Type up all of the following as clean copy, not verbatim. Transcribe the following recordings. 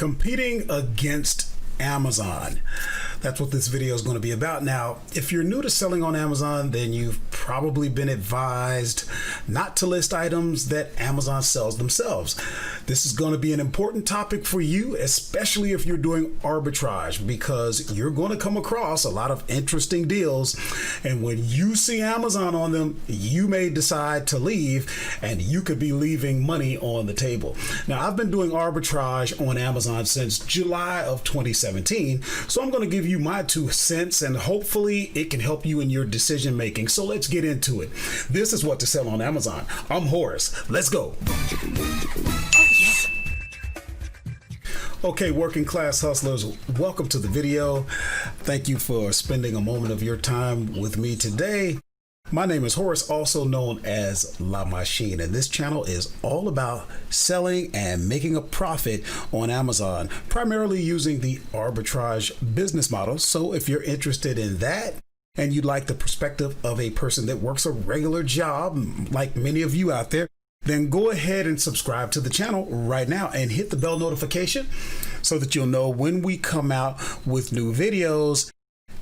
Competing against Amazon. That's what this video is going to be about. Now, if you're new to selling on Amazon, then you've probably been advised not to list items that Amazon sells themselves. This is going to be an important topic for you, especially if you're doing arbitrage, because you're going to come across a lot of interesting deals. And when you see Amazon on them, you may decide to leave, and you could be leaving money on the table. Now, I've been doing arbitrage on Amazon since July of 2017, so I'm going to give you my 2 cents, and hopefully it can help you in your decision making. So let's get into it. This is what to sell on Amazon. I'm Horace. Let's go. Okay, working class hustlers, welcome to the video. Thank you for spending a moment of your time with me today. My name is Horace, also known as La Machine, and this channel is all about selling and making a profit on Amazon, primarily using the arbitrage business model. So if you're interested in that and you'd like the perspective of a person that works a regular job, like many of you out there, then go ahead and subscribe to the channel right now and hit the bell notification so that you'll know when we come out with new videos.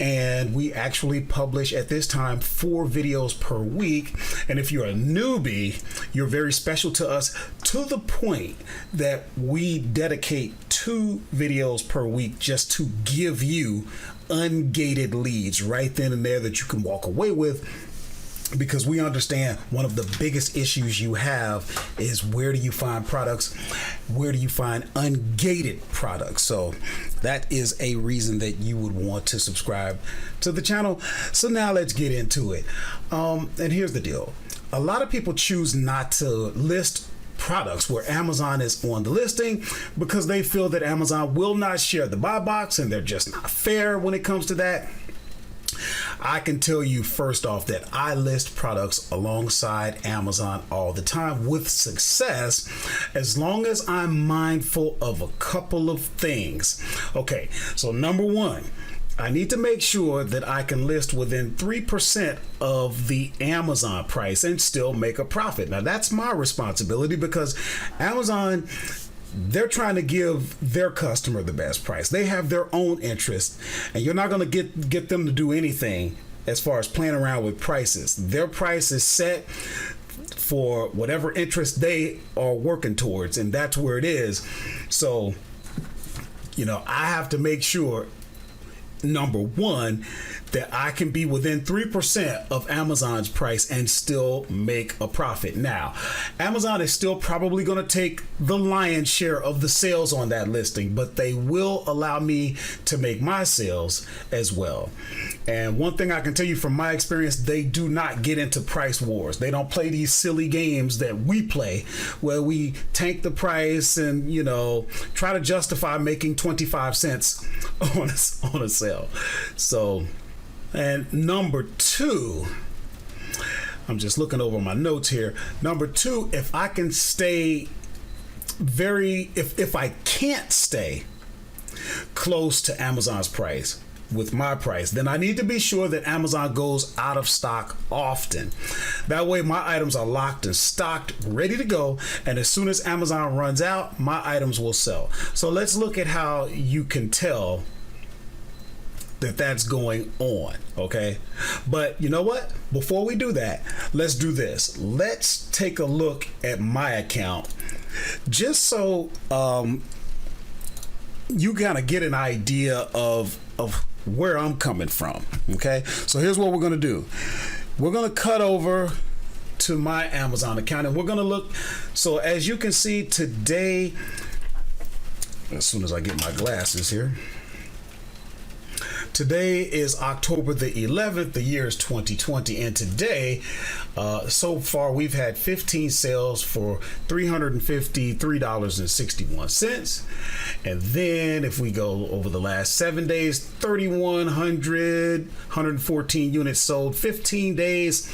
And we actually publish at this time 4 videos per week. And if you're a newbie, you're very special to us, to the point that we dedicate 2 videos per week just to give you ungated leads right then and there that you can walk away with. Because we understand one of the biggest issues you have is, where do you find products? Where do you find ungated products? So that is a reason that you would want to subscribe to the channel. So now let's get into it. And here's the deal. A lot of people choose not to list products where Amazon is on the listing because they feel that Amazon will not share the buy box, and they're just not fair when it comes to that. I can tell you first off that I list products alongside Amazon all the time with success, as long as I'm mindful of a couple of things. Okay, so number 1, I need to make sure that I can list within 3% of the Amazon price and still make a profit. Now, that's my responsibility, because Amazon, they're trying to give their customer the best price. They have their own interest, and you're not going to get them to do anything as far as playing around with prices. Their price is set for whatever interest they are working towards, and that's where it is. So, I have to make sure, number 1, that I can be within 3% of Amazon's price and still make a profit. Now, Amazon is still probably going to take the lion's share of the sales on that listing, but they will allow me to make my sales as well. And one thing I can tell you from my experience, they do not get into price wars. They don't play these silly games that we play, where we tank the price and, try to justify making 25 cents on a sale. So, and number 2, I'm just looking over my notes here. Number 2, if I can stay if I can't stay close to Amazon's price with my price, then I need to be sure that Amazon goes out of stock often. That way my items are locked and stocked, ready to go, and as soon as Amazon runs out, my items will sell. So let's look at how you can tell that that's going on, okay? But you know what? Before we do that, let's do this. Let's take a look at my account, just so you kind of get an idea of where I'm coming from, okay? So here's what we're gonna do. We're gonna cut over to my Amazon account, and we're gonna look. So as you can see today, as soon as I get my glasses here, today is October the 11th, the year is 2020, and today, so far, we've had 15 sales for $353.61. And then if we go over the last 7 days, 114 units sold. 15 days,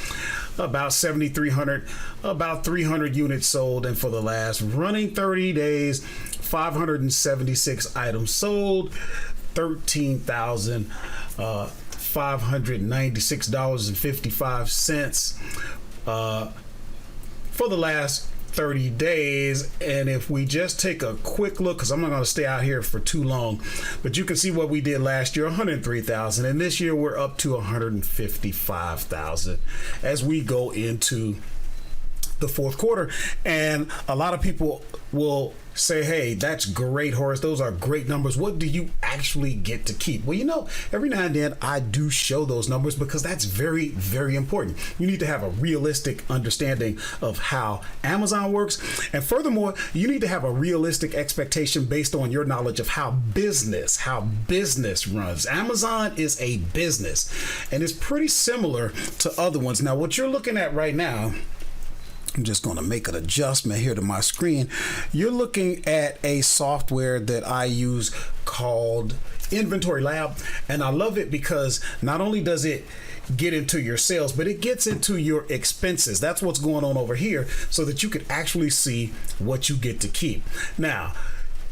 about 7,300, about 300 units sold. And for the last running 30 days, 576 items sold, $13,596.55 for the last 30 days. And if we just take a quick look, because I'm not going to stay out here for too long, but you can see what we did last year, 103,000, and this year we're up to 155,000 as we go into the fourth quarter. And a lot of people will say, hey, that's great, Horace. Those are great numbers. What do you actually get to keep? Well, you know, every now and then I do show those numbers because that's very, very important. You need to have a realistic understanding of how Amazon works. And furthermore, you need to have a realistic expectation based on your knowledge of how business runs. Amazon is a business and it's pretty similar to other ones. Now, what you're looking at right now, I'm just going to make an adjustment here to my screen. You're looking at a software that I use called Inventory Lab. And I love it because not only does it get into your sales, but it gets into your expenses. That's what's going on over here so that you can actually see what you get to keep. Now,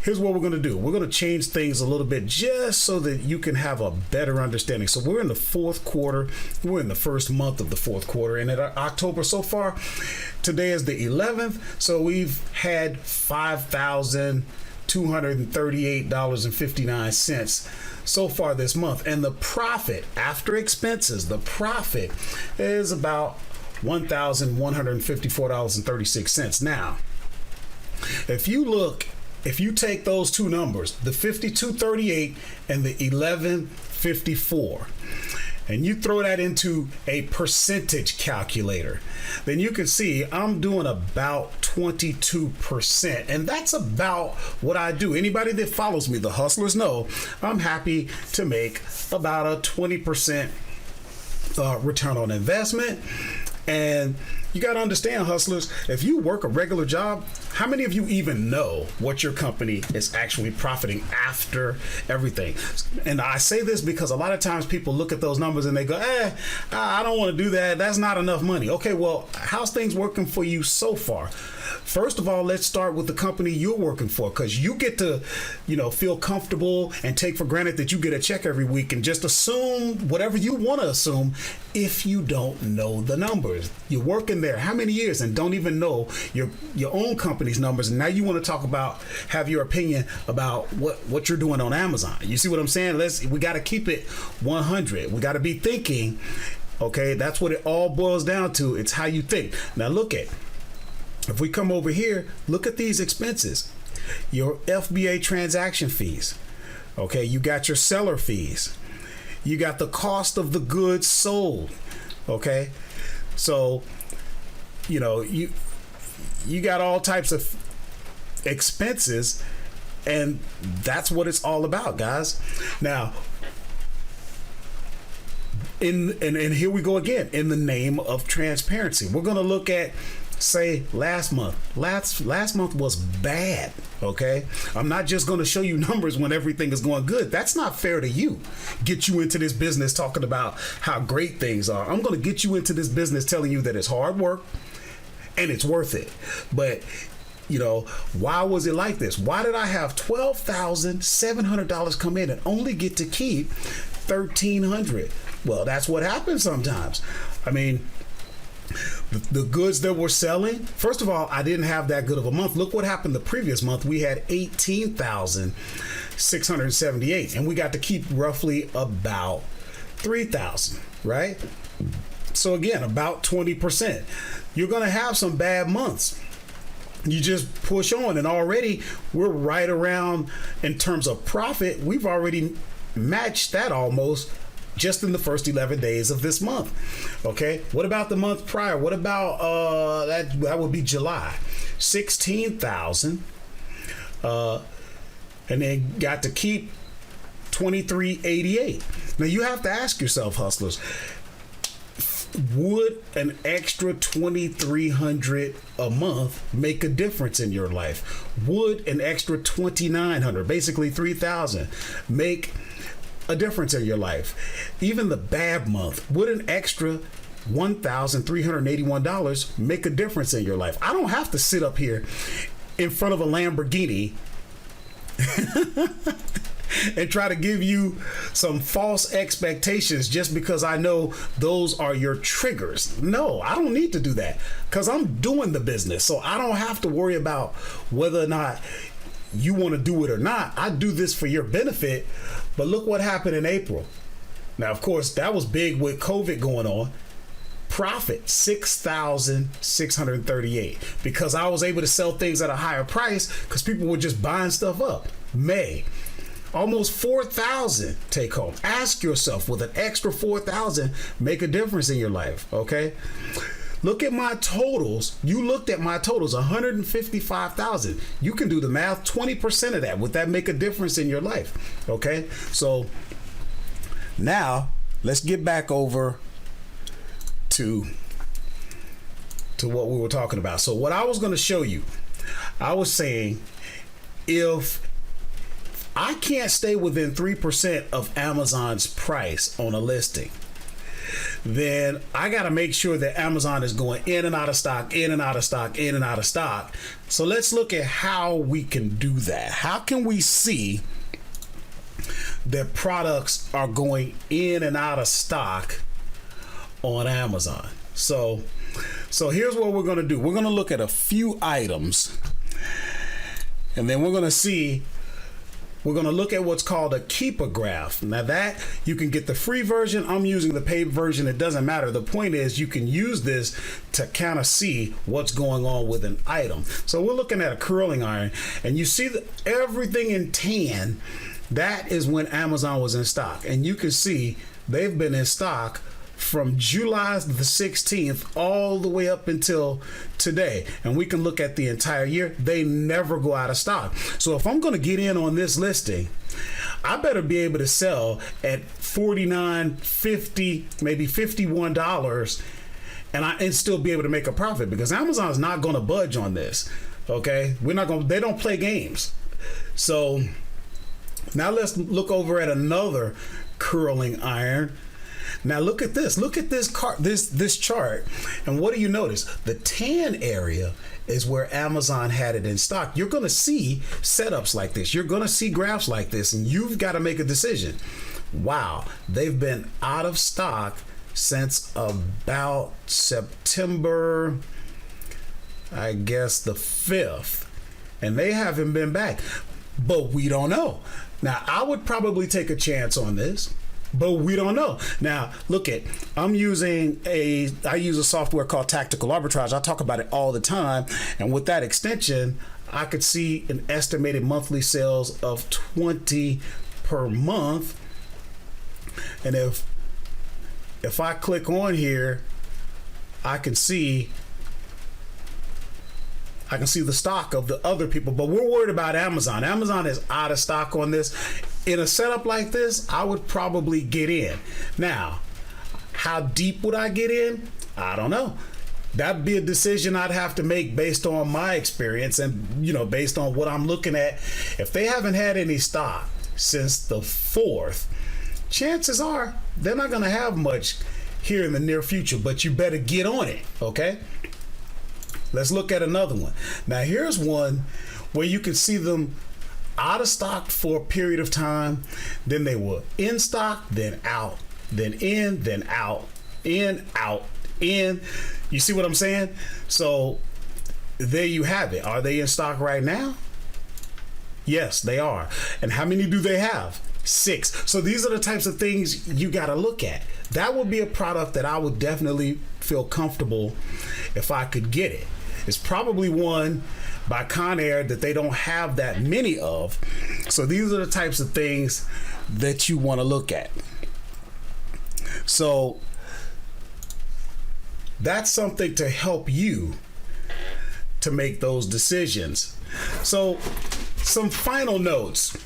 here's what we're going to do. We're going to change things a little bit just so that you can have a better understanding. So we're in the fourth quarter. We're in the first month of the fourth quarter. And at October so far, today is the 11th. So we've had $5,238.59 so far this month. And the profit after expenses, the profit is about $1,154.36. Now, if you take those two numbers, the 5238 and the 1154, and you throw that into a percentage calculator, then you can see I'm doing about 22%. And that's about what I do. Anybody that follows me, the hustlers, know I'm happy to make about a 20% return on investment. And you got to understand, hustlers, if you work a regular job, how many of you even know what your company is actually profiting after everything? And I say this because a lot of times people look at those numbers and they go, I don't want to do that. That's not enough money. Okay, well, how's things working for you so far? First of all, let's start with the company you're working for, because you get to, feel comfortable and take for granted that you get a check every week and just assume whatever you want to assume if you don't know the numbers. You're working there how many years and don't even know your own company's numbers, and now you want to have your opinion about what you're doing on Amazon. You see what I'm saying? We got to keep it 100. We got to be thinking. Okay, that's what it all boils down to. It's how you think. Now if we come over here, look at these expenses. Your FBA transaction fees. Okay, you got your seller fees. You got the cost of the goods sold. Okay, so you got all types of expenses, and that's what it's all about, guys. Now, and here we go again, in the name of transparency. We're going to look at, say, last month. Last month was bad, okay? I'm not just going to show you numbers when everything is going good. That's not fair to you. Get you into this business talking about how great things are. I'm going to get you into this business telling you that it's hard work and it's worth it. But why was it like this? Why did I have $12,700 come in and only get to keep $1,300? Well, that's what happens sometimes. I mean, the goods that we're selling, first of all, I didn't have that good of a month. Look what happened the previous month. We had 18,678, and we got to keep roughly about 3,000, right? So again, about 20%. You're going to have some bad months. You just push on, and already we're right around, in terms of profit, we've already matched that almost just in the first 11 days of this month. Okay, what about the month prior? What about that would be July, 16,000, and then got to keep 2388. Now you have to ask yourself, hustlers, would an extra 2,300 a month make a difference in your life? Would an extra 2,900, basically 3,000, make a difference in your life? Even the bad month, would an extra $1,381 make a difference in your life? I don't have to sit up here in front of a Lamborghini and try to give you some false expectations just because I know those are your triggers. No, I don't need to do that because I'm doing the business. So I don't have to worry about whether or not you want to do it or not. I do this for your benefit. But look what happened in April. Now, of course, that was big with COVID going on. Profit 6,638 because I was able to sell things at a higher price because people were just buying stuff up. May, almost 4,000 take home. Ask yourself, will an extra 4,000 make a difference in your life? Okay. Look at my totals. You looked at my totals, 155,000. You can do the math, 20% of that. Would that make a difference in your life? Okay. So now let's get back over to what we were talking about. So what I was going to show you, I was saying, if I can't stay within 3% of Amazon's price on a listing, then I got to make sure that Amazon is going in and out of stock, in and out of stock, in and out of stock. So let's look at how we can do that. How can we see that products are going in and out of stock on Amazon? So here's what we're going to do. We're going to look at a few items, and then we're going to look at what's called a keeper graph. Now that you can get the free version. I'm using the paid version. It doesn't matter. The point is you can use this to kind of see what's going on with an item. So we're looking at a curling iron, and you see that everything in tan, that is when Amazon was in stock. And you can see they've been in stock from July the 16th all the way up until today. And we can look at the entire year. They never go out of stock. So if I'm going to get in on this listing, I better be able to sell at $49, $50, maybe $51 and still be able to make a profit, because Amazon's not going to budge on this. Okay. They don't play games. So now let's look over at another curling iron. Now look at this. Look at this chart. And what do you notice? The tan area is where Amazon had it in stock. You're going to see setups like this. You're going to see graphs like this, and you've got to make a decision. Wow, they've been out of stock since about September, I guess the 5th, and they haven't been back. But we don't know. Now, I would probably take a chance on this, but we don't know. Now, I use a software called Tactical Arbitrage. I talk about it all the time. And with that extension, I could see an estimated monthly sales of 20 per month. And if I click on here, I can see the stock of the other people, but we're worried about Amazon. Amazon is out of stock on this. In a setup like this, I would probably get in. Now, how deep would I get in? I don't know. That'd be a decision I'd have to make based on my experience and, based on what I'm looking at. If they haven't had any stock since the 4th, chances are they're not going to have much here in the near future, but you better get on it, okay? Let's look at another one. Now, here's one where you can see them out of stock for a period of time. Then they were in stock, then out, then in, then out, in, out, in. You see what I'm saying? So there you have it. Are they in stock right now? Yes, they are. And how many do they have? 6. So these are the types of things you got to look at. That would be a product that I would definitely feel comfortable if I could get it. It's probably one by Conair that they don't have that many of. So these are the types of things that you want to look at. So that's something to help you to make those decisions. So some final notes.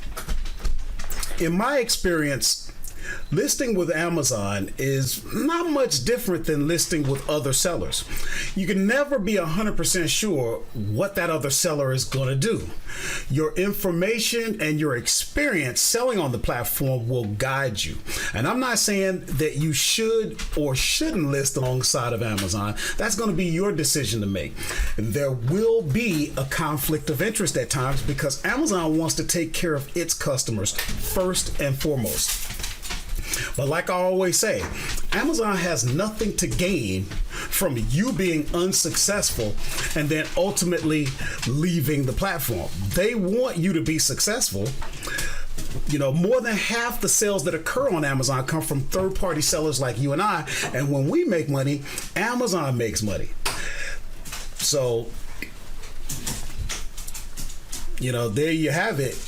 In my experience, Listing with Amazon is not much different than listing with other sellers. You can never be 100% sure what that other seller is going to do. Your information and your experience selling on the platform will guide you. And I'm not saying that you should or shouldn't list alongside of Amazon. That's going to be your decision to make. There will be a conflict of interest at times because Amazon wants to take care of its customers first and foremost. But like I always say, Amazon has nothing to gain from you being unsuccessful and then ultimately leaving the platform. They want you to be successful. You know, more than half the sales that occur on Amazon come from third-party sellers like you and I. And when we make money, Amazon makes money. So, you know, there you have it.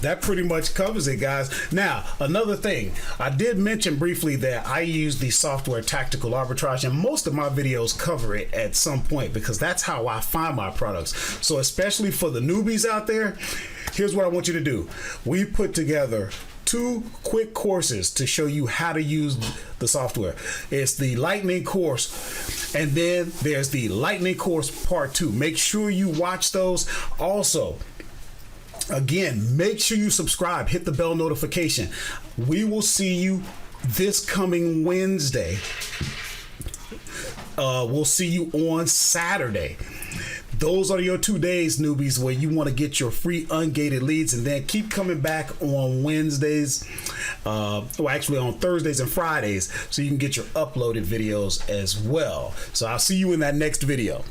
That pretty much covers it, guys. Now, another thing, I did mention briefly that I use the software Tactical Arbitrage, and most of my videos cover it at some point because that's how I find my products. So especially for the newbies out there, here's what I want you to do. We put together 2 quick courses to show you how to use the software. It's the Lightning course, and then there's the Lightning course part 2. Make sure you watch those. Also, again, make sure you subscribe, hit the bell notification. We will see you this coming Wednesday. We'll see you on Saturday. Those are your 2 days, newbies, where you want to get your free ungated leads, and then keep coming back on Wednesdays, actually on Thursdays and Fridays, so you can get your uploaded videos as well. So I'll see you in that next video.